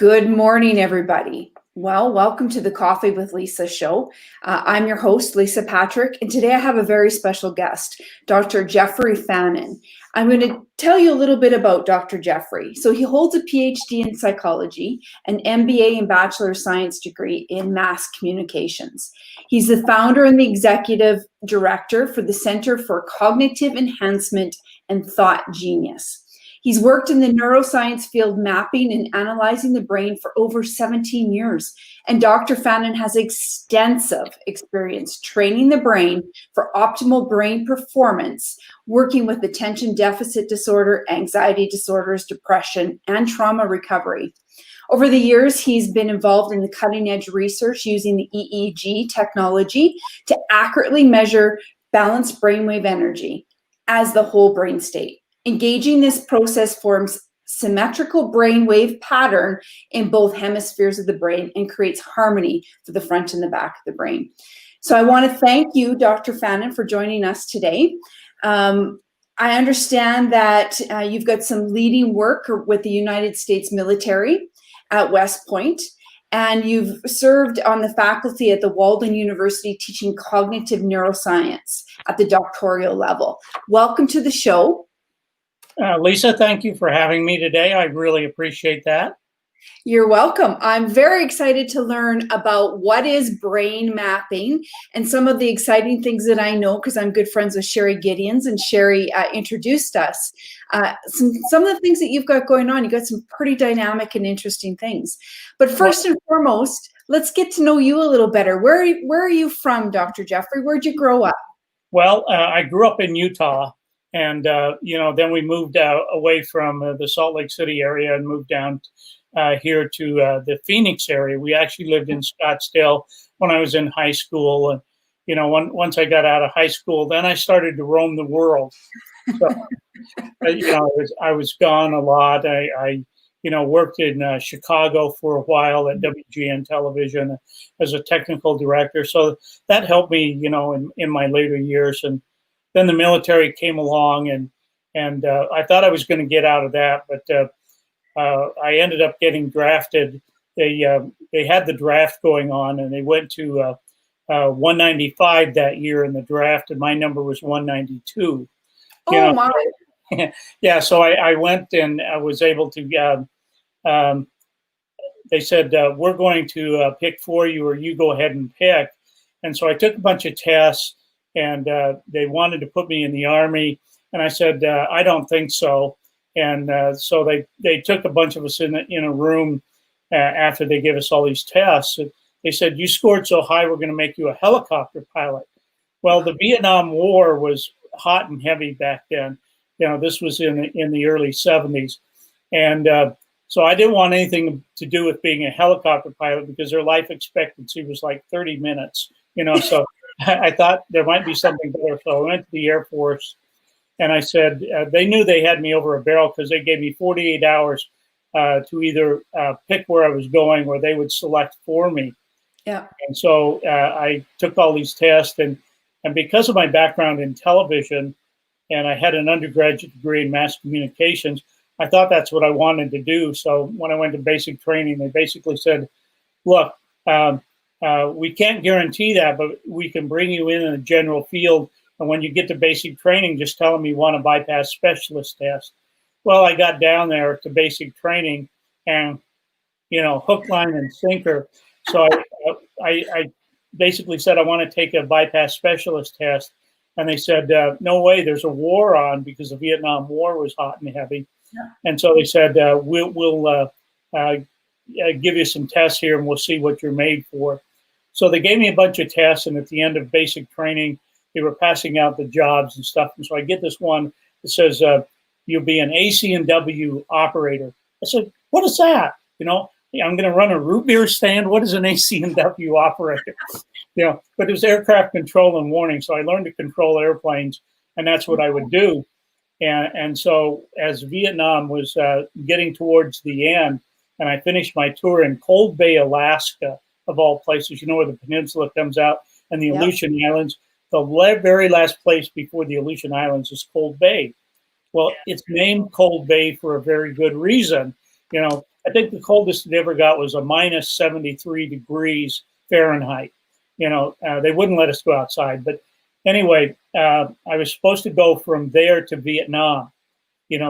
Good morning, everybody. Well, welcome to the Coffee with Lisa show. I'm your host, Lisa Patrick, and today I have a very special guest, Dr. Jeffrey Fannin. I'm going to tell you a little bit about Dr. Jeffrey. So he holds a PhD in psychology, an MBA and Bachelor of Science degree in mass communications. He's the founder and the executive director for the Center for Cognitive Enhancement and Thought Genius. He's worked in the neuroscience field mapping and analyzing the brain for over 17 years. And Dr. Fannin has extensive experience training the brain for optimal brain performance, working with attention deficit disorder, anxiety disorders, depression, and trauma recovery. Over the years, he's been involved in the cutting-edge research using the EEG technology to accurately measure balanced brainwave energy as the whole brain state. Engaging this process forms symmetrical brainwave pattern in both hemispheres of the brain and creates harmony for the front and the back of the brain. So I want to thank you, Dr. Fannin, for joining us today. I understand that you've got some leading work with the United States military at West Point, and you've served on the faculty at the Walden University teaching cognitive neuroscience at the doctoral level. Welcome to the show. Lisa, thank you for having me today. I really appreciate that. You're welcome. I'm very excited to learn about what is brain mapping and some of the exciting things that I know because I'm good friends with Sherry Gideons, and Sherry introduced us. Some of the things that you've got going on, you've got some pretty dynamic and interesting things. But first and foremost, let's get to know you a little better. Where are you from, Dr. Jeffrey? Where'd you grow up? Well, I grew up in Utah. And, then we moved away from the Salt Lake City area and moved down here to the Phoenix area. We actually lived in Scottsdale when I was in high school. And, once I got out of high school, then I started to roam the world. So, I was gone a lot. I worked in Chicago for a while at WGN Television as a technical director. So that helped me, in my later years. And then the military came along, and I thought I was going to get out of that, but I ended up getting drafted. They had the draft going on, and they went to 195 that year in the draft, and my number was 192. Oh, my. Yeah, so I went, and I was able to. They said, we're going to pick for you, or you go ahead and pick. And so I took a bunch of tests. And they wanted to put me in the Army, and I said I don't think so. And so they took a bunch of us in a room after they gave us all these tests. They said, "You scored so high, we're going to make you a helicopter pilot." Well, the Vietnam War was hot and heavy back then. This was in the early 70s, and so I didn't want anything to do with being a helicopter pilot because their life expectancy was like 30 minutes. So. I thought there might be something better, so I went to the Air Force, and I said they knew they had me over a barrel because they gave me 48 hours to either pick where I was going or they would select for me. Yeah. And so I took all these tests, and because of my background in television, and I had an undergraduate degree in mass communications, I thought that's what I wanted to do. So when I went to basic training, they basically said, "Look, we can't guarantee that, but we can bring you in a general field. And when you get to basic training, just tell them you want a bypass specialist test." Well, I got down there to basic training and, hook, line, and sinker. So I basically said, I want to take a bypass specialist test. And they said, no way, there's a war on because the Vietnam War was hot and heavy. Yeah. And so they said, we'll give you some tests here and we'll see what you're made for. So they gave me a bunch of tests, and at the end of basic training, they were passing out the jobs and stuff. And so I get this one that says, you'll be an AC&W operator. I said, what is that? I'm going to run a root beer stand. What is an AC&W operator? But it was aircraft control and warning. So I learned to control airplanes, and that's what I would do. And so as Vietnam was getting towards the end, and I finished my tour in Cold Bay, Alaska, of all places, where the peninsula comes out, and the Aleutian Islands. The very last place before the Aleutian Islands is Cold Bay. Well, it's named Cold Bay for a very good reason. I think the coldest it ever got was a minus 73 degrees Fahrenheit. They wouldn't let us go outside. But anyway, I was supposed to go from there to Vietnam,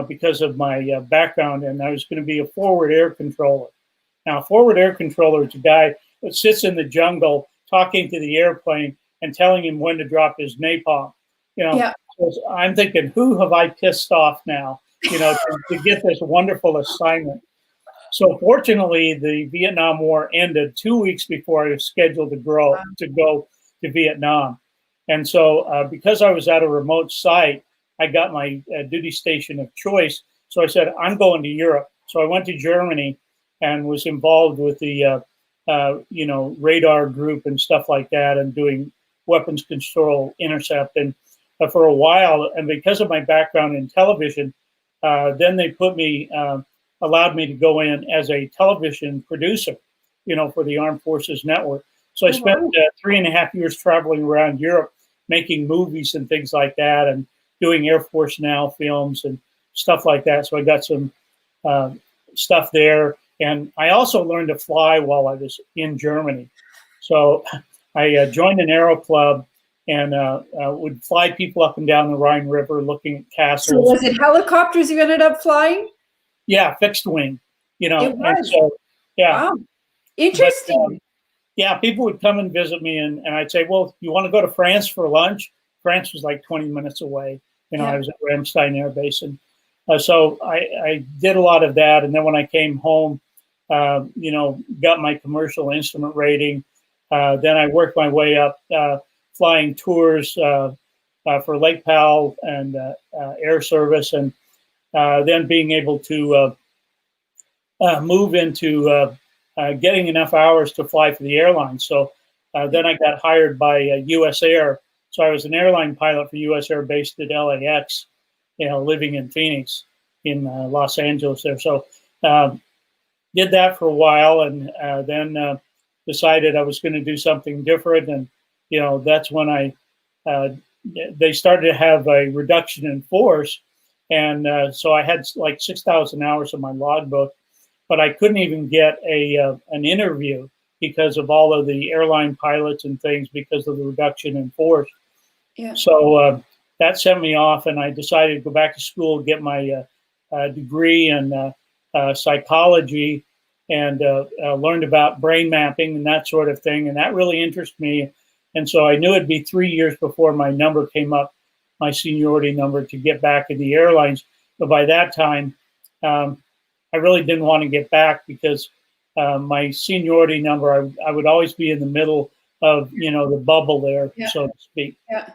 because of my background, and I was going to be a forward air controller. Now, a forward air controller is a guy that sits in the jungle talking to the airplane and telling him when to drop his napalm. Yeah. So I'm thinking, who have I pissed off now, to get this wonderful assignment? So fortunately, the Vietnam War ended 2 weeks before I was scheduled to go to Vietnam. And so because I was at a remote site, I got my duty station of choice. So I said, I'm going to Europe. So I went to Germany and was involved with the, radar group and stuff like that, and doing weapons control intercept. And for a while, and because of my background in television, then they allowed me to go in as a television producer, for the Armed Forces Network. So I spent 3.5 years traveling around Europe, making movies and things like that, and doing Air Force Now films and stuff like that. So I got some stuff there. And I also learned to fly while I was in Germany. So I joined an aero club and would fly people up and down the Rhine River looking at castles. So was it helicopters you ended up flying? Yeah, fixed wing, It was. And so, yeah. Wow. Interesting. But, people would come and visit me, and I'd say, well, you want to go to France for lunch? France was like 20 minutes away. I was at Ramstein Air Base. And so I did a lot of that. And then when I came home, got my commercial instrument rating. Then I worked my way up flying tours for Lake Powell and Air Service, and then being able to move into getting enough hours to fly for the airline. So then I got hired by U.S. Air. So I was an airline pilot for U.S. Air based at LAX, living in Phoenix, in Los Angeles there. So did that for a while, and then decided I was going to do something different. And, that's when they started to have a reduction in force. And so I had like 6,000 hours of my logbook, but I couldn't even get an interview because of all of the airline pilots and things because of the reduction in force. Yeah. So that sent me off, and I decided to go back to school, get my degree in psychology, and learned about brain mapping and that sort of thing. And that really interested me. And so I knew it'd be 3 years before my number came up, my seniority number, to get back in the airlines. But by that time, I really didn't want to get back because my seniority number, I would always be in the middle of, the bubble there, so to speak. Yeah.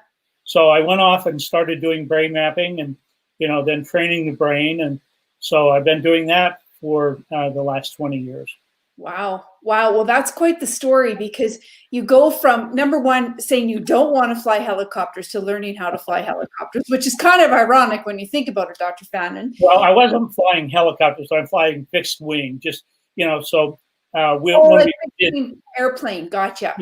So I went off and started doing brain mapping and, then training the brain. And so I've been doing that for the last 20 years. Wow. Well, that's quite the story, because you go from, number one, saying you don't want to fly helicopters to learning how to fly helicopters, which is kind of ironic when you think about it, Dr. Fannin. Well, I wasn't flying helicopters. I'm flying fixed wing, just, so airplane. Gotcha.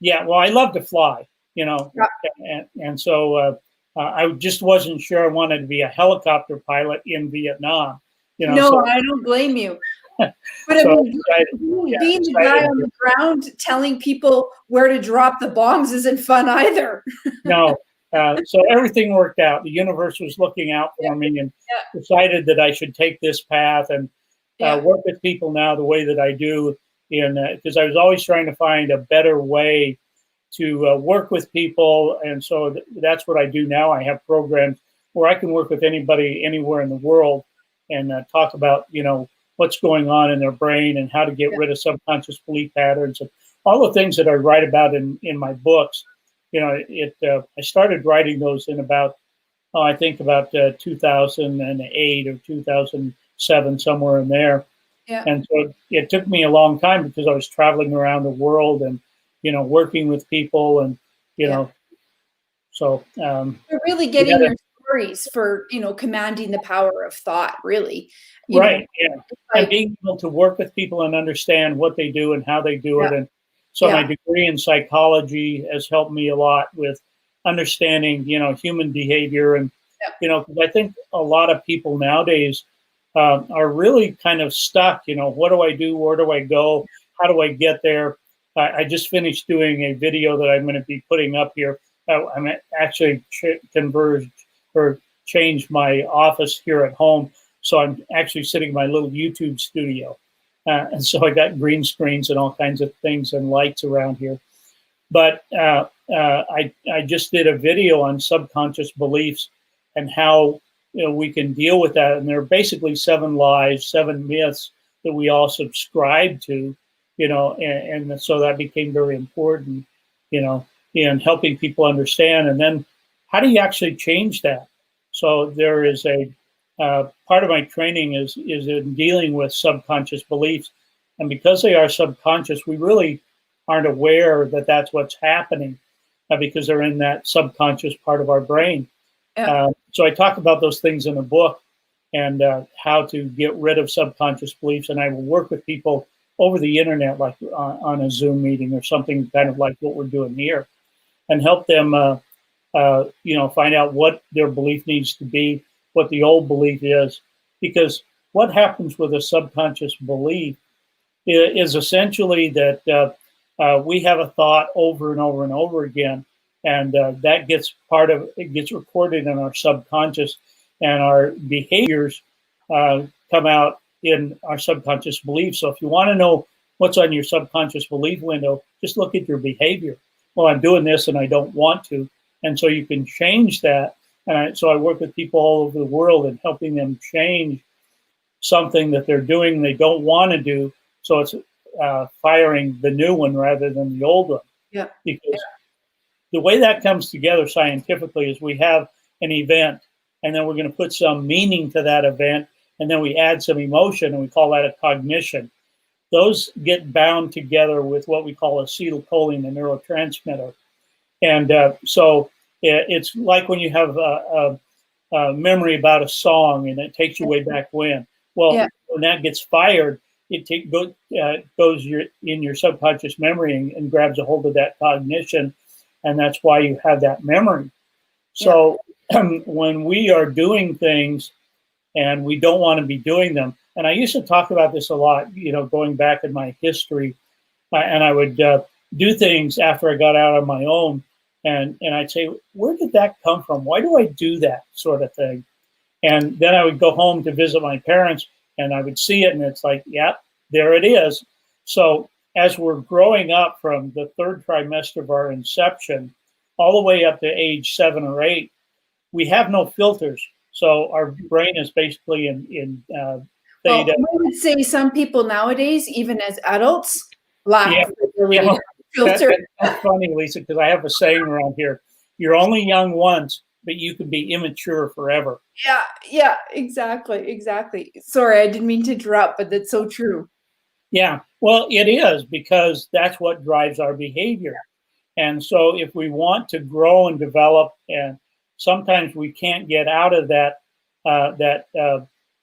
Yeah. Well, I love to fly, and so I just wasn't sure I wanted to be a helicopter pilot in Vietnam. No, I don't blame you. But So being the guy on the ground telling people where to drop the bombs isn't fun either. No. So everything worked out. The universe was looking out for me, and decided that I should take this path and work with people now the way that I do. Because I was always trying to find a better way to work with people. And so that's what I do now. I have programs where I can work with anybody anywhere in the world and talk about, what's going on in their brain and how to get rid of subconscious belief patterns and all the things that I write about in my books. I started writing those in about 2008 or 2007, somewhere in there. Yeah. And so it took me a long time because I was traveling around the world and, working with people and, so. You're really getting your stories for, commanding the power of thought, really. Right. Yeah. And being able to work with people and understand what they do and how they do it. And so my degree in psychology has helped me a lot with understanding, human behavior. And, because I think a lot of people nowadays are really kind of stuck. You know, what do I do? Where do I go? How do I get there? I just finished doing a video that I'm going to be putting up here. I'm actually converged or changed my office here at home. So I'm actually sitting in my little YouTube studio. And so I got green screens and all kinds of things and lights around here. But I just did a video on subconscious beliefs and how we can deal with that. And there are basically 7 lies, 7 myths that we all subscribe to, and so that became very important, in helping people understand. And then how do you actually change that? So there is a part of my training is in dealing with subconscious beliefs. And because they are subconscious, we really aren't aware that that's what's happening because they're in that subconscious part of our brain. Yeah. So I talk about those things in the book and how to get rid of subconscious beliefs. And I will work with people over the internet, like on a Zoom meeting or something kind of like what we're doing here, and help them, find out what their belief needs to be, what the old belief is. Because what happens with a subconscious belief is essentially that we have a thought over and over and over again, and that gets gets recorded in our subconscious, and our behaviors come out in our subconscious beliefs. So if you want to know what's on your subconscious belief window, just look at your behavior. Well, I'm doing this and I don't want to, and so you can change that. And so I work with people all over the world and helping them change something that they're doing they don't want to do. So it's firing the new one rather than the old one. Yeah. Because the way that comes together scientifically is we have an event, and then we're going to put some meaning to that event, and then we add some emotion, and we call that a cognition. Those get bound together with what we call acetylcholine, a neurotransmitter. And so it's like when you have a memory about a song, and it takes you way back when. Well, when that gets fired, it goes in your subconscious memory and grabs a hold of that cognition, and that's why you have that memory. So when we are doing things and we don't want to be doing them, and I used to talk about this a lot, going back in my history, and I would do things after I got out on my own, and I'd say, where did that come from? Why do I do that sort of thing? And then I would go home to visit my parents, and I would see it, and it's like, yeah, there it is. So as we're growing up from the 3rd trimester of our inception all the way up to age 7 or 8, we have no filters. So our brain is basically in theta. Well, I would say some people nowadays, even as adults, lack the ability to filter. That's funny, Lisa, because I have a saying around here: you're only young once, but you can be immature forever. Yeah, exactly. Sorry, I didn't mean to interrupt, but that's so true. Yeah, well, it is, because that's what drives our behavior. And so if we want to grow and develop, and sometimes we can't get out of that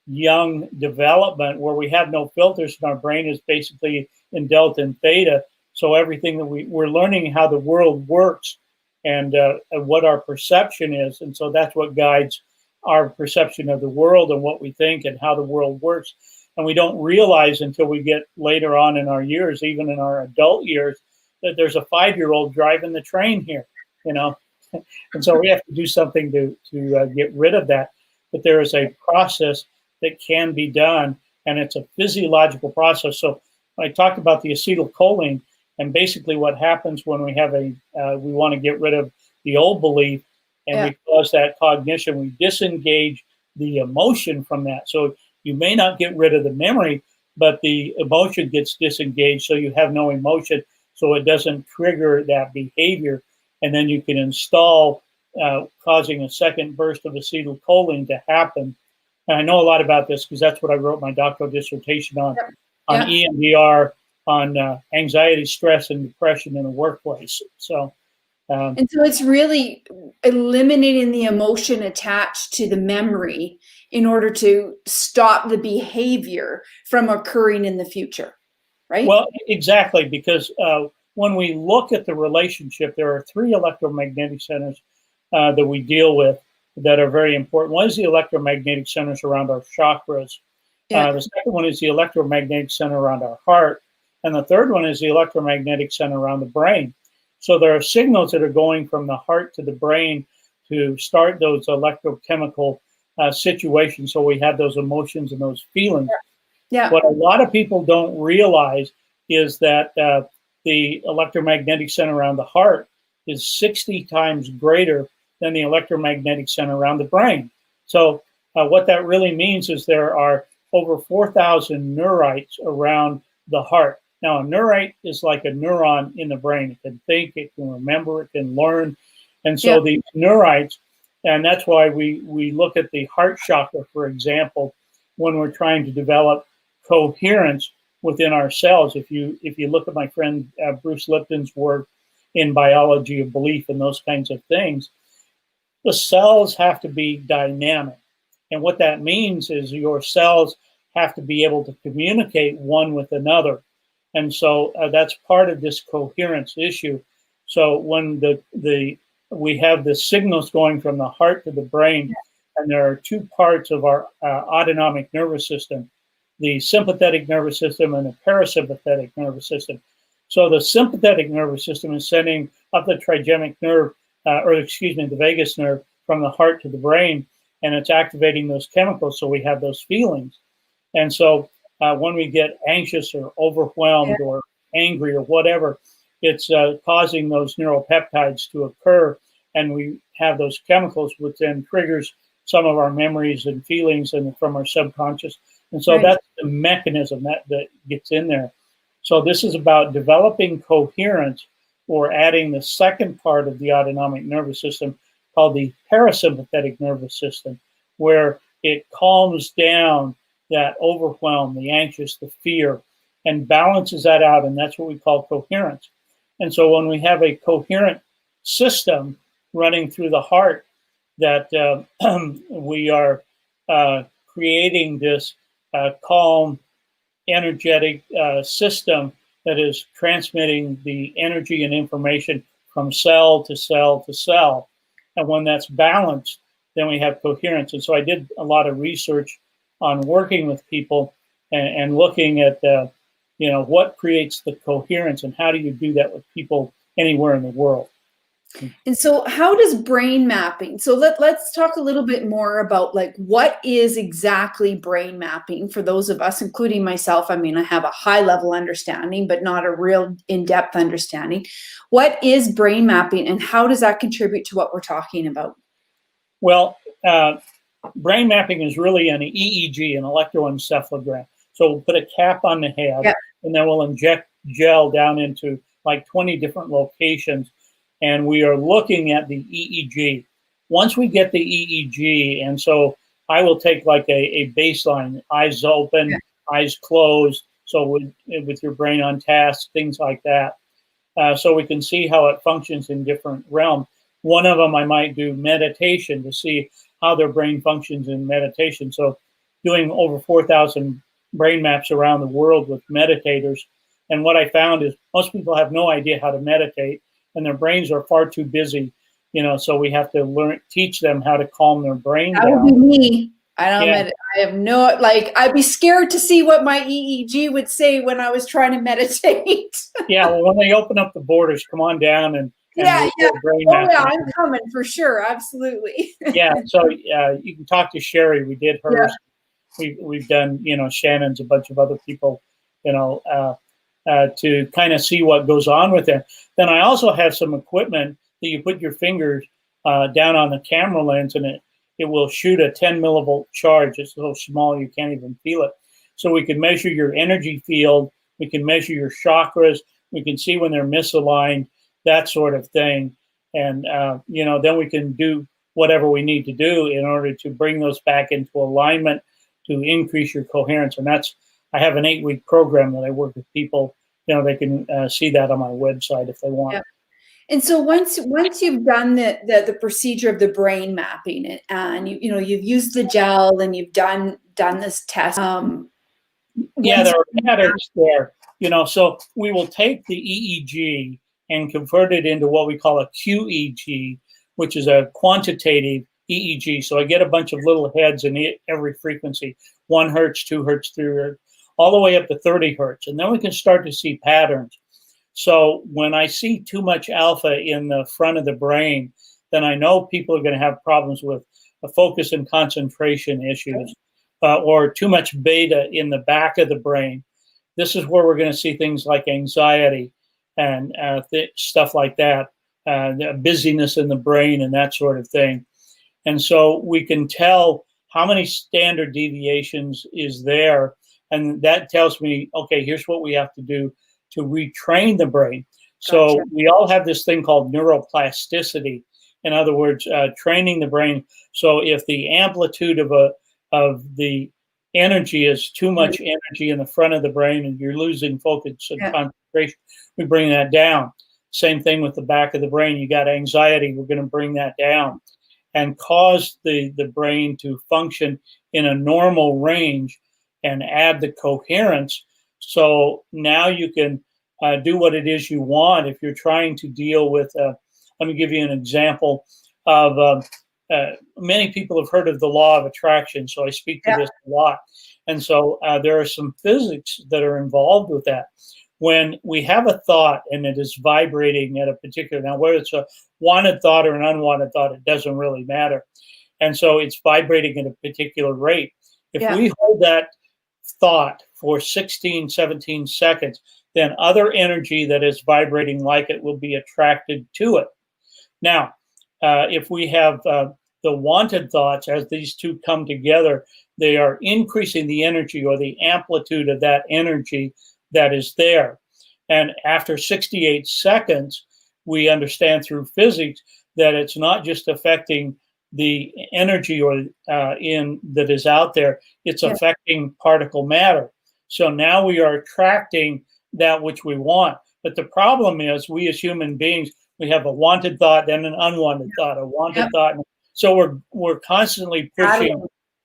young development where we have no filters and our brain is basically in delta and theta. So everything that we're learning how the world works and what our perception is. And so that's what guides our perception of the world and what we think and how the world works. And we don't realize until we get later on in our years, even in our adult years, that there's a 5-year-old driving the train here, And so we have to do something to get rid of that. But there is a process that can be done, and it's a physiological process. So I talked about the acetylcholine, and basically what happens when we have we want to get rid of the old belief, and we cause that cognition, we disengage the emotion from that. So you may not get rid of the memory, but the emotion gets disengaged, so you have no emotion, so it doesn't trigger that behavior. And then you can install causing a second burst of acetylcholine to happen. And I know a lot about this because that's what I wrote my doctoral dissertation on EMDR, on anxiety, stress, and depression in the workplace. So, and so it's really eliminating the emotion attached to the memory in order to stop the behavior from occurring in the future, right? Well, exactly, because when we look at the relationship, there are 3 electromagnetic centers that we deal with that are very important. One is the electromagnetic centers around our chakras. Yeah. The second one is the electromagnetic center around our heart. And the third one is the electromagnetic center around the brain. So there are signals that are going from the heart to the brain to start those electrochemical situations. So we have those emotions and those feelings. Yeah. What a lot of people don't realize is that the electromagnetic center around the heart is 60 times greater than the electromagnetic center around the brain. So what that really means is there are over 4,000 neurites around the heart. Now, a neurite is like a neuron in the brain. It can think, it can remember, it can learn. And so Yeah. these neurites, and that's why we look at the heart chakra, for example, when we're trying to develop coherence within our cells. If you look at my friend Bruce Lipton's work in biology of belief and those kinds of things, the cells have to be dynamic. And what that means is your cells have to be able to communicate one with another. And so that's part of this coherence issue. So when we have the signals going from the heart to the brain, and there are two parts of our autonomic nervous system, the sympathetic nervous system and the parasympathetic nervous system. So the sympathetic nervous system is sending up the trigemic nerve, the vagus nerve from the heart to the brain, and it's activating those chemicals so we have those feelings. And so when we get anxious or overwhelmed or angry or whatever, it's causing those neuropeptides to occur, and we have those chemicals, which then triggers some of our memories and feelings and from our subconscious. And so that's the mechanism that gets in there. So this is about developing coherence or adding the second part of the autonomic nervous system called the parasympathetic nervous system, where it calms down that overwhelm, the anxious, the fear, and balances that out. And that's what we call coherence. And so when we have a coherent system running through the heart, that we are creating this calm, energetic system that is transmitting the energy and information from cell to cell to cell. And when that's balanced, then we have coherence. And so I did a lot of research on working with people and looking at what creates the coherence and how do you do that with people anywhere in the world. And so how does brain mapping, so let's talk a little bit more about like what is exactly brain mapping for those of us, including myself. I mean, I have a high level understanding, but not a real in-depth understanding. What is brain mapping and how does that contribute to what we're talking about? Well, brain mapping is really an EEG, an electroencephalogram. So we'll put a cap on the head and then we'll inject gel down into like 20 different locations. And we are looking at the EEG. Once we get the EEG, and so I will take like a baseline, eyes open, eyes closed, so with your brain on task, things like that. So we can see how it functions in different realms. One of them I might do meditation to see how their brain functions in meditation. So doing over 4,000 brain maps around the world with meditators. And what I found is most people have no idea how to meditate, and their brains are far too busy, so we have to teach them how to calm their brain down. That would be me. I have no, I'd be scared to see what my EEG would say when I was trying to meditate. Yeah, well, when they open up the borders, come on down and brain mapping. I'm coming for sure, absolutely. Yeah, so you can talk to Sherry. We did hers. We've done, Shannon's, a bunch of other people, to kind of see what goes on with it. Then I also have some equipment that you put your fingers down on the camera lens, and it will shoot a 10 millivolt charge. It's so small you can't even feel it. So we can measure your energy field. We can measure your chakras. We can see when they're misaligned, that sort of thing. And, then we can do whatever we need to do in order to bring those back into alignment to increase your coherence. And I have an 8-week program that I work with people. They can see that on my website if they want. Yeah. And so once you've done the procedure of the brain mapping and you've used the gel and you've done this test. There are patterns there. So we will take the EEG and convert it into what we call a QEEG, which is a quantitative EEG. So I get a bunch of little heads in every frequency, 1 hertz, 2 hertz, 3 hertz, all the way up to 30 hertz. And then we can start to see patterns. So when I see too much alpha in the front of the brain, then I know people are going to have problems with focus and concentration issues, or too much beta in the back of the brain. This is where we're going to see things like anxiety and stuff like that, the busyness in the brain and that sort of thing. And so we can tell how many standard deviations is there. And that tells me, okay, here's what we have to do to retrain the brain. So Gotcha. we all have this thing called neuroplasticity. In other words, training the brain. So if the amplitude of the energy is too much energy in the front of the brain and you're losing focus and concentration, we bring that down. Same thing with the back of the brain. You got anxiety, we're going to bring that down and cause the brain to function in a normal range and add the coherence. So now you can do what it is you want. If you're trying to deal with, let me give you an example of, many people have heard of the law of attraction. So I speak to this a lot. And so there are some physics that are involved with that. When we have a thought and it is vibrating at a particular, now whether it's a wanted thought or an unwanted thought, it doesn't really matter. And so it's vibrating at a particular rate. If we hold that thought for 16, 17 seconds, then other energy that is vibrating like it will be attracted to it. Now, if we have the wanted thoughts, as these two come together, they are increasing the energy or the amplitude of that energy that is there. And after 68 seconds, we understand through physics that it's not just affecting the energy or that is out there, it's affecting particle matter. So now we are attracting that which we want. But the problem is we as human beings, we have a wanted thought, then an unwanted thought, a wanted thought. So we're constantly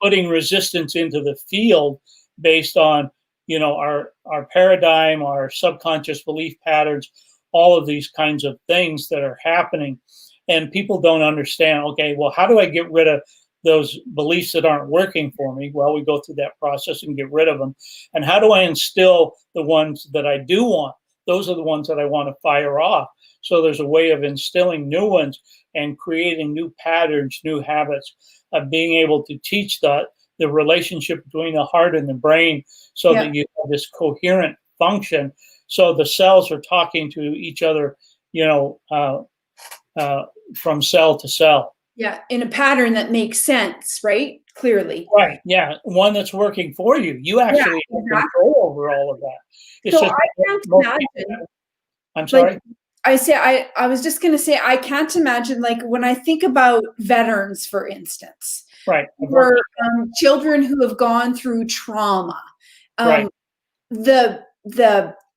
putting resistance into the field based on, you know, our paradigm, our subconscious belief patterns, all of these kinds of things that are happening. And people don't understand, okay, well, how do I get rid of those beliefs that aren't working for me? Well, we go through that process and get rid of them. And how do I instill the ones that I do want? Those are the ones that I want to fire off. So there's a way of instilling new ones and creating new patterns, new habits, of being able to teach the relationship between the heart and the brain so that you have this coherent function. So the cells are talking to each other, you know, from cell to cell. Yeah, in a pattern that makes sense, right? Clearly. Right, yeah, one that's working for you. You actually have control over all of that. It's so just I can't imagine. I'm sorry? Like, I was just going to say, I can't imagine, like, when I think about veterans, for instance, right, or children who have gone through trauma, the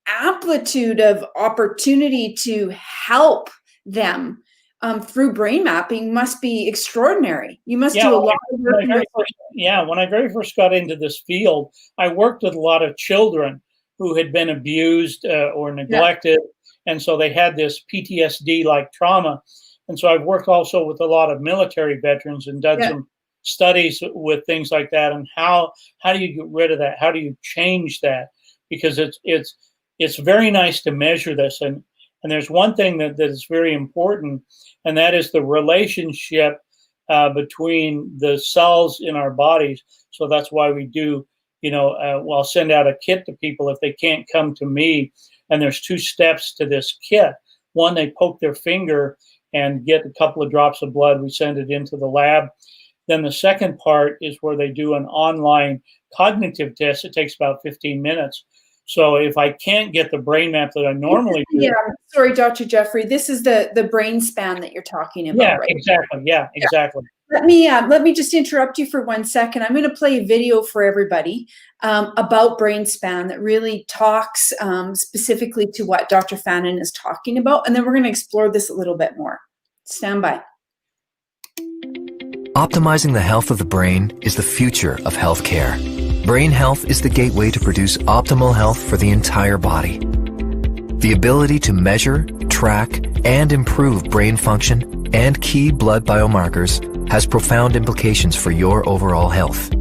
amplitude of opportunity to help them through brain mapping must be extraordinary. You must do a lot of work. When I very first got into this field, I worked with a lot of children who had been abused or neglected. And so they had this PTSD-like trauma. And so I've worked also with a lot of military veterans and done some studies with things like that. And how do you get rid of that? How do you change that? Because it's very nice to measure this. And there's one thing that is very important, and that is the relationship between the cells in our bodies. So that's why we do, you know, I'll send out a kit to people if they can't come to me. And there's 2 steps to this kit. One, they poke their finger and get a couple of drops of blood. We send it into the lab. Then the second part is where they do an online cognitive test. It takes about 15 minutes. So if I can't get the brain map that I normally do. Yeah, sorry, Dr. Jeffrey. This is the brain span that you're talking about, right? Exactly. Yeah, exactly. Let me just interrupt you for 1 second. I'm going to play a video for everybody about brain span that really talks specifically to what Dr. Fannin is talking about, and then we're going to explore this a little bit more. Stand by. Optimizing the health of the brain is the future of healthcare. Brain health is the gateway to produce optimal health for the entire body. The ability to measure, track, and improve brain function and key blood biomarkers has profound implications for your overall health.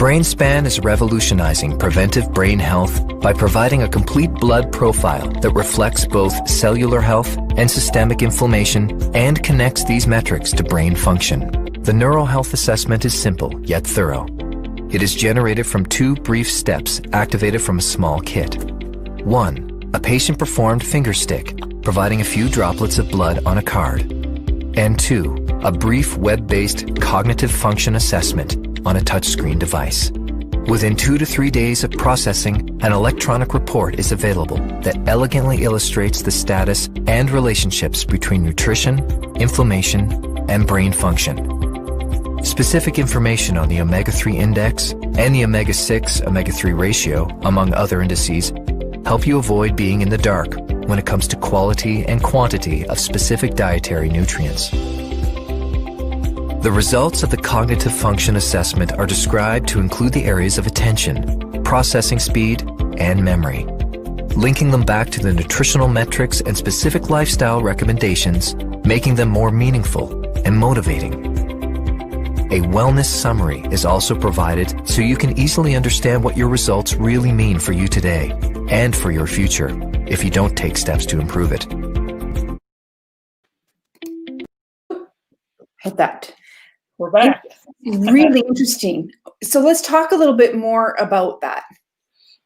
BrainSpan is revolutionizing preventive brain health by providing a complete blood profile that reflects both cellular health and systemic inflammation and connects these metrics to brain function. The neural health assessment is simple yet thorough. It is generated from 2 brief steps activated from a small kit. 1. A patient-performed finger stick, providing a few droplets of blood on a card. And 2. A brief web-based cognitive function assessment on a touchscreen device. Within 2 to 3 days of processing, an electronic report is available that elegantly illustrates the status and relationships between nutrition, inflammation, and brain function. Specific information on the omega-3 index and the omega-6 omega-3 ratio, among other indices, help you avoid being in the dark when it comes to quality and quantity of specific dietary nutrients. The results of the cognitive function assessment are described to include the areas of attention, processing speed, and memory, linking them back to the nutritional metrics and specific lifestyle recommendations, making them more meaningful and motivating. A wellness summary is also provided so you can easily understand what your results really mean for you today and for your future if you don't take steps to improve it. Hit that. We're back. Really interesting. So let's talk a little bit more about that.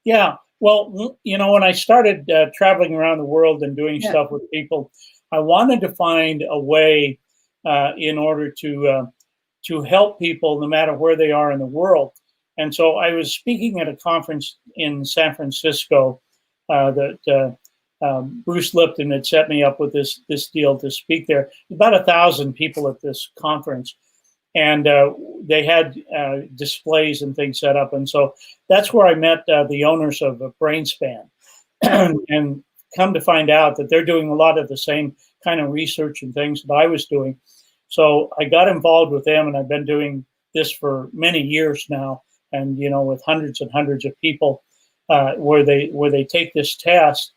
Yeah. Well, you know, when I started traveling around the world and doing stuff with people, I wanted to find a way in order to help people no matter where they are in the world. And so I was speaking at a conference in San Francisco that Bruce Lipton had set me up with this deal to speak there. About 1,000 people at this conference. And they had displays and things set up. And so that's where I met the owners of BrainSpan and come to find out that they're doing a lot of the same kind of research and things that I was doing. So I got involved with them, and I've been doing this for many years now. And, you know, with hundreds and hundreds of people where they take this test,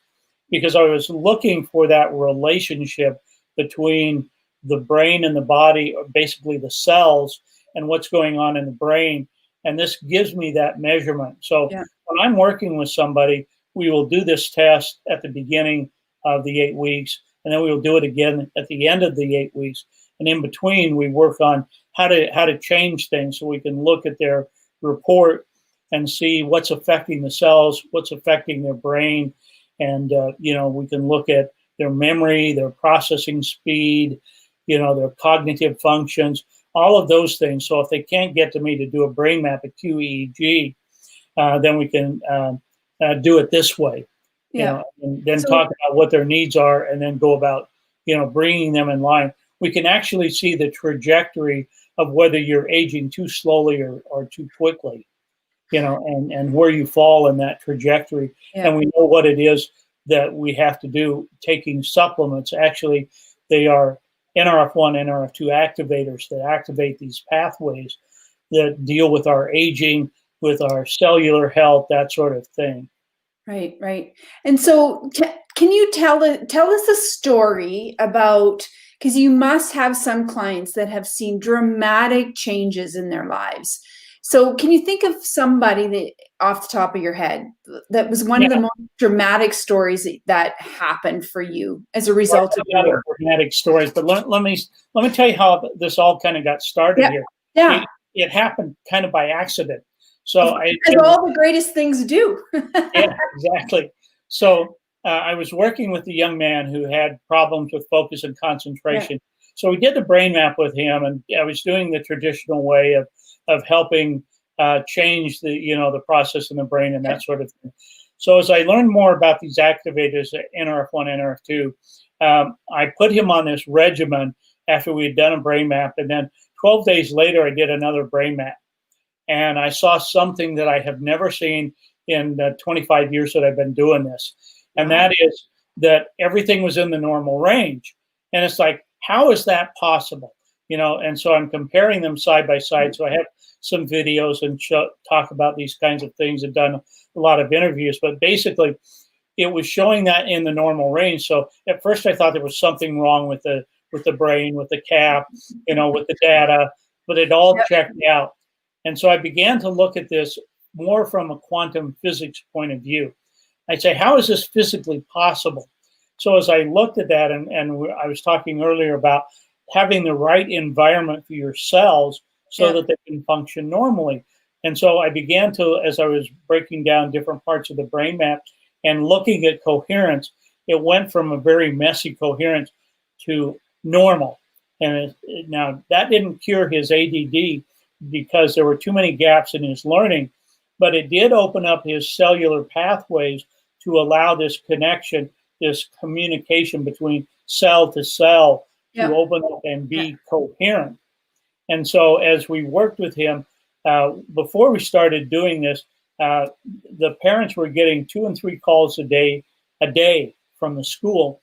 because I was looking for that relationship between the brain and the body, or basically the cells, and what's going on in the brain. And this gives me that measurement. So when I'm working with somebody, we will do this test at the beginning of the 8 weeks, and then we will do it again at the end of the 8 weeks. And in between, we work on how to change things so we can look at their report and see what's affecting the cells, what's affecting their brain. And, you know, we can look at their memory, their processing speed, you know, their cognitive functions, all of those things. So if they can't get to me to do a brain map at QEEG, then we can do it this way, you know, and then talk about what their needs are and then go about, you know, bringing them in line. We can actually see the trajectory of whether you're aging too slowly or too quickly, you know, and where you fall in that trajectory. And we know what it is that we have to do. Taking supplements, actually, they are NRF1, NRF2 activators that activate these pathways that deal with our aging, with our cellular health, that sort of thing. Right, right. And so can you tell us a story about, because you must have some clients that have seen dramatic changes in their lives. So can you think of somebody that, off the top of your head, that was one of the most dramatic stories that happened for you as a result of your work? Dramatic stories, but let me tell you how this all kind of got started here. Yeah, it happened kind of by accident. So because all the greatest things do. Yeah, exactly. So I was working with a young man who had problems with focus and concentration. Yeah. So we did the brain map with him, and I was doing the traditional way of helping change the process in the brain and that sort of thing. So as I learned more about these activators, NRF1, NRF2, I put him on this regimen after we had done a brain map, and then 12 days later I did another brain map, and I saw something that I have never seen in the 25 years that I've been doing this, and that is that everything was in the normal range. And it's like, how is that possible? You know, and so I'm comparing them side by side. So I have some videos and talk about these kinds of things and done a lot of interviews. But basically, it was showing that in the normal range. So at first, I thought there was something wrong with the brain, with the cap, you know, with the data, but it all checked out. And so I began to look at this more from a quantum physics point of view. I'd say, how is this physically possible? So as I looked at that, and I was talking earlier about having the right environment for your cells so that they can function normally. And so I began to, as I was breaking down different parts of the brain map and looking at coherence, it went from a very messy coherence to normal. And now that didn't cure his ADD because there were too many gaps in his learning, but it did open up his cellular pathways to allow this connection, this communication between cell to cell to open up and be coherent. And so as we worked with him, before we started doing this, the parents were getting 2 and 3 calls a day from the school.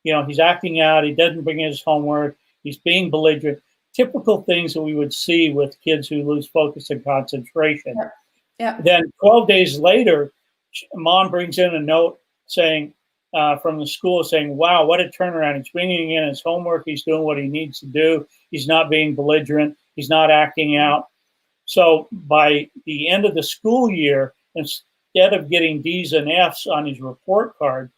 You know, he's acting out, he doesn't bring his homework, he's being belligerent, typical things that we would see with kids who lose focus and concentration. Then 12 days later, mom brings in a note saying, from the school saying, wow, what a turnaround. He's bringing in his homework. He's doing what he needs to do. He's not being belligerent. He's not acting out. So by the end of the school year, instead of getting D's and F's on his report card,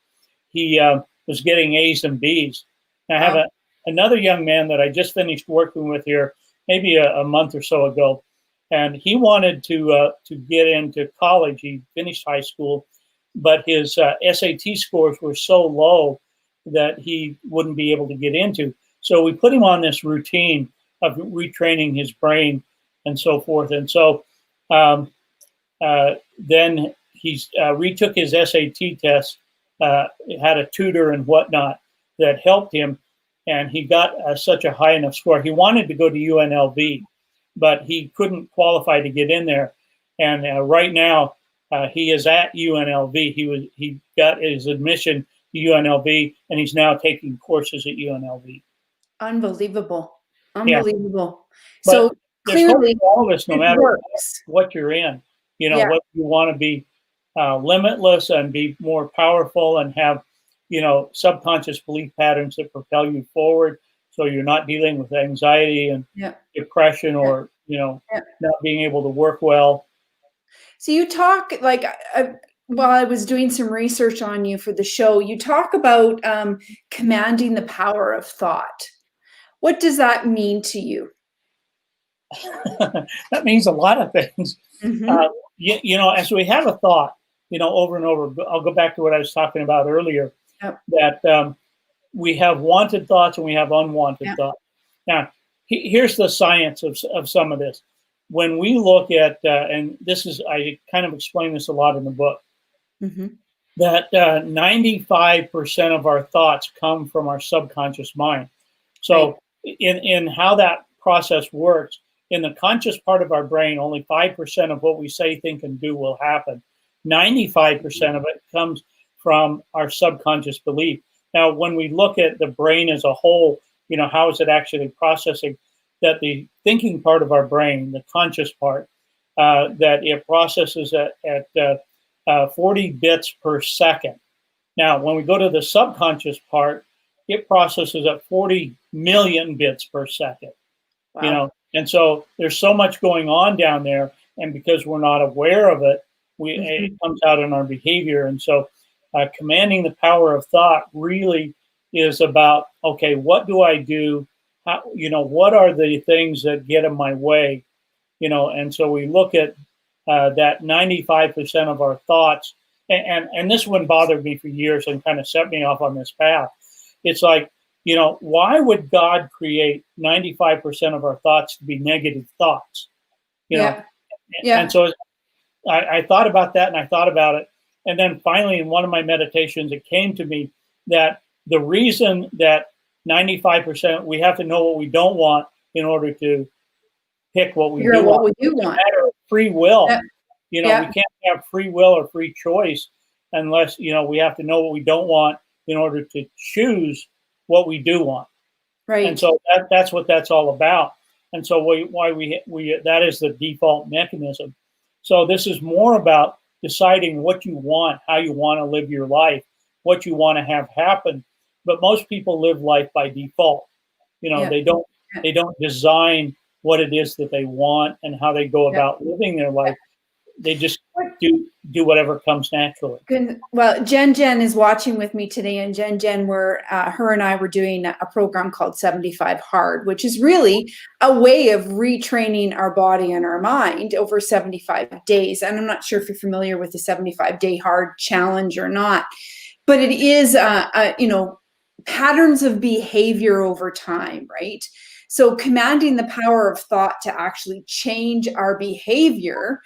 he was getting A's and B's. And I have another young man that I just finished working with here, maybe a month or so ago, and he wanted to get into college. He finished high school, but his SAT scores were so low that he wouldn't be able to get into. So we put him on this routine of retraining his brain and so forth. And so then he retook his SAT test, had a tutor and whatnot that helped him, and he got such a high enough score. He wanted to go to UNLV, but he couldn't qualify to get in there. And right now, he is at UNLV. He got his admission to UNLV, and he's now taking courses at UNLV. Unbelievable. Unbelievable. Yeah. So clearly, all this, no matter what you're in, you know, what you want to be limitless and be more powerful and have, you know, subconscious belief patterns that propel you forward. So you're not dealing with anxiety and depression or, you know, not being able to work well. So you talk, like, while I was doing some research on you for the show, you talk about commanding the power of thought. What does that mean to you? That means a lot of things. You know, as we have a thought, you know, over and over, I'll go back to what I was talking about earlier, that we have wanted thoughts and we have unwanted thoughts. Now, here's the science of some of this. When we look at, and this is, I kind of explain this a lot in the book, that 95% of our thoughts come from our subconscious mind. So in how that process works, in the conscious part of our brain, only 5% of what we say, think, and do will happen. 95% of it comes from our subconscious belief. Now, when we look at the brain as a whole, you know, how is it actually processing? That the thinking part of our brain, the conscious part, that it processes at 40 bits per second. Now, when we go to the subconscious part, it processes at 40 million bits per second. Wow. You know, and so there's so much going on down there, and because we're not aware of it, it comes out in our behavior. And so commanding the power of thought really is about, okay, what do I do? How, you know, what are the things that get in my way? You know, and so we look at that 95% of our thoughts, and this one bothered me for years and kind of set me off on this path. It's like, you know, why would God create 95% of our thoughts to be negative thoughts? You know, and so I thought about that, and I thought about it, and then finally in one of my meditations, it came to me that the reason that 95%, we have to know what we don't want in order to pick what we do want. It's a matter of free will. You know, we can't have free will or free choice unless, you know, we have to know what we don't want in order to choose what we do want. Right. And so that's what that's all about. And so why we that is the default mechanism. So this is more about deciding what you want, how you want to live your life, what you want to have happen. But most people live life by default. You know, they don't design what it is that they want and how they go about living their life. They just do whatever comes naturally. Good. Well, Jen is watching with me today, and Jen, her and I were doing a program called 75 Hard, which is really a way of retraining our body and our mind over 75 days. And I'm not sure if you're familiar with the 75-day hard challenge or not, but it is, patterns of behavior over time, right? So commanding the power of thought to actually change our behavior.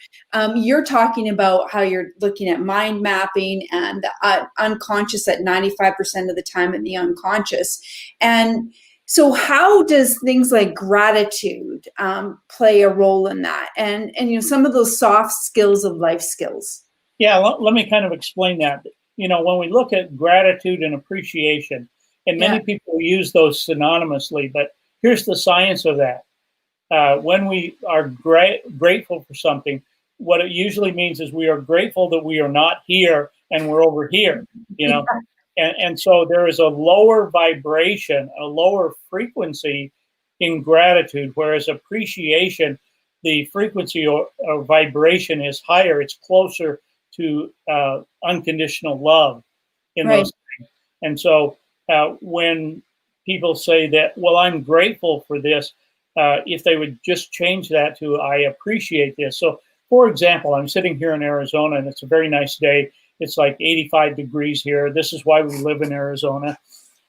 You're talking about how you're looking at mind mapping and the unconscious at 95% of the time in the unconscious. And so how does things like gratitude play a role in that? And some of those soft skills of life skills. Yeah, let me kind of explain that. When we look at gratitude and appreciation, and many people use those synonymously, but here's the science of that. When we are grateful for something, what it usually means is we are grateful that we are not here and we're over here, And so there is a lower vibration, a lower frequency in gratitude, whereas appreciation, the frequency or vibration is higher. It's closer to unconditional love in those things. And so when people say that, well, I'm grateful for this, if they would just change that to, I appreciate this. So, for example, I'm sitting here in Arizona, and it's a very nice day. It's like 85 degrees here. This is why we live in Arizona.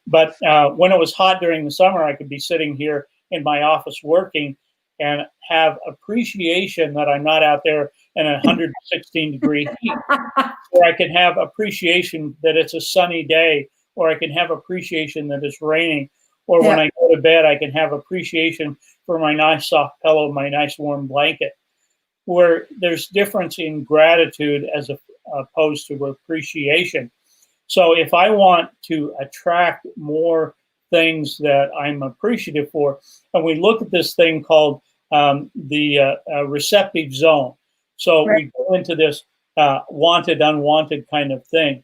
But when it was hot during the summer, I could be sitting here in my office working and have appreciation that I'm not out there in 116 degree heat. Or I can have appreciation that it's a sunny day, or I can have appreciation that it's raining. Or when I go to bed, I can have appreciation for my nice soft pillow, my nice warm blanket. Where there's difference in gratitude as opposed to appreciation. So if I want to attract more things that I'm appreciative for, and we look at this thing called the receptive zone. So we go into this wanted, unwanted kind of thing.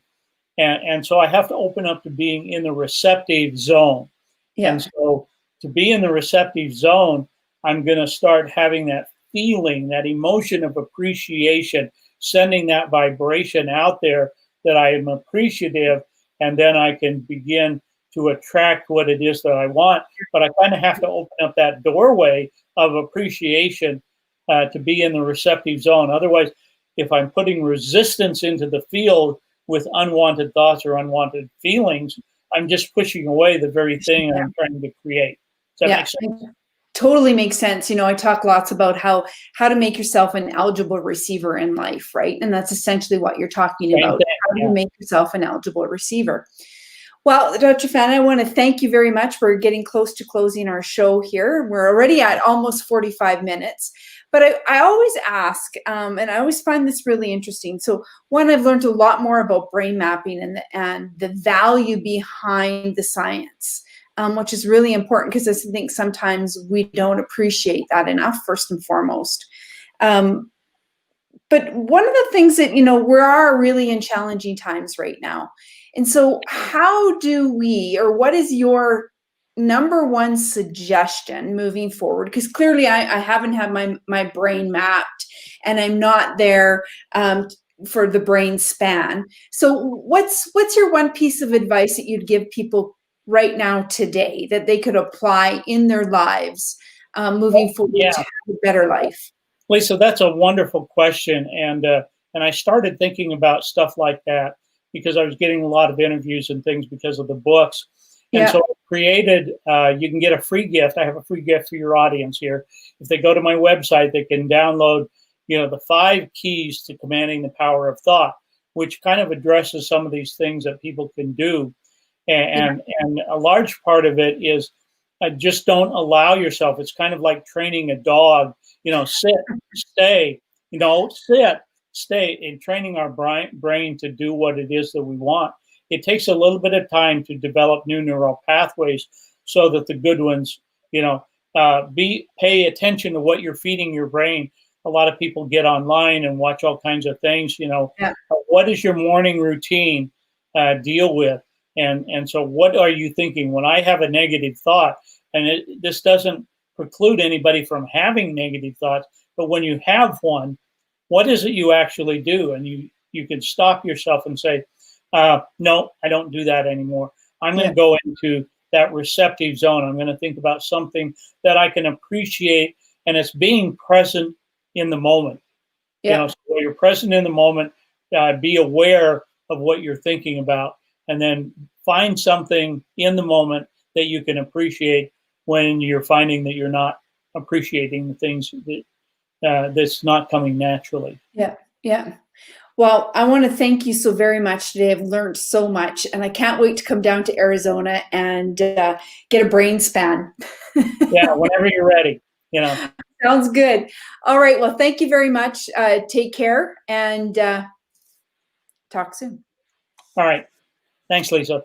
And so I have to open up to being in the receptive zone. And so to be in the receptive zone, I'm going to start having that feeling, that emotion of appreciation, sending that vibration out there that I am appreciative, and then I can begin to attract what it is that I want. But I kind of have to open up that doorway of appreciation to be in the receptive zone. Otherwise, if I'm putting resistance into the field with unwanted thoughts or unwanted feelings, I'm just pushing away the very thing I'm trying to create. Does that make sense? Totally makes sense. I talk lots about how to make yourself an eligible receiver in life, right? And that's essentially what you're talking about. How do you make yourself an eligible receiver? Well, Dr. Fannin, I want to thank you very much for getting close to closing our show here. We're already at almost 45 minutes. But I always ask, and I always find this really interesting. So one, I've learned a lot more about brain mapping and the value behind the science. Which is really important because I think sometimes we don't appreciate that enough, first and foremost. But one of the things that, we are really in challenging times right now. And so how do we, or what is your number one suggestion moving forward? Because clearly I haven't had my brain mapped and I'm not there for the brain span. So what's your one piece of advice that you'd give people right now today that they could apply in their lives moving forward to have a better life? Lisa, that's a wonderful question. And I started thinking about stuff like that because I was getting a lot of interviews and things because of the books. And so I created, you can get a free gift. I have a free gift for your audience here. If they go to my website, they can download, the 5 keys to commanding the power of thought, which kind of addresses some of these things that people can do. And a large part of it is just don't allow yourself. It's kind of like training a dog, sit, stay, sit, stay, and training our brain to do what it is that we want. It takes a little bit of time to develop new neural pathways so that the good ones, pay attention to what you're feeding your brain. A lot of people get online and watch all kinds of things, What is your morning routine deal with? And so what are you thinking? When I have a negative thought, and this doesn't preclude anybody from having negative thoughts, but when you have one, what is it you actually do? And you can stop yourself and say, no, I don't do that anymore. I'm going to go into that receptive zone. I'm going to think about something that I can appreciate, and it's being present in the moment. You know, so you're present in the moment, be aware of what you're thinking about, and then find something in the moment that you can appreciate when you're finding that you're not appreciating the things that that's not coming naturally. Yeah. Well, I want to thank you so very much today. I've learned so much, and I can't wait to come down to Arizona and get a brain span. Yeah, whenever you're ready, you know. Sounds good. All right. Well, thank you very much. Take care and talk soon. All right. Thanks, Lisa.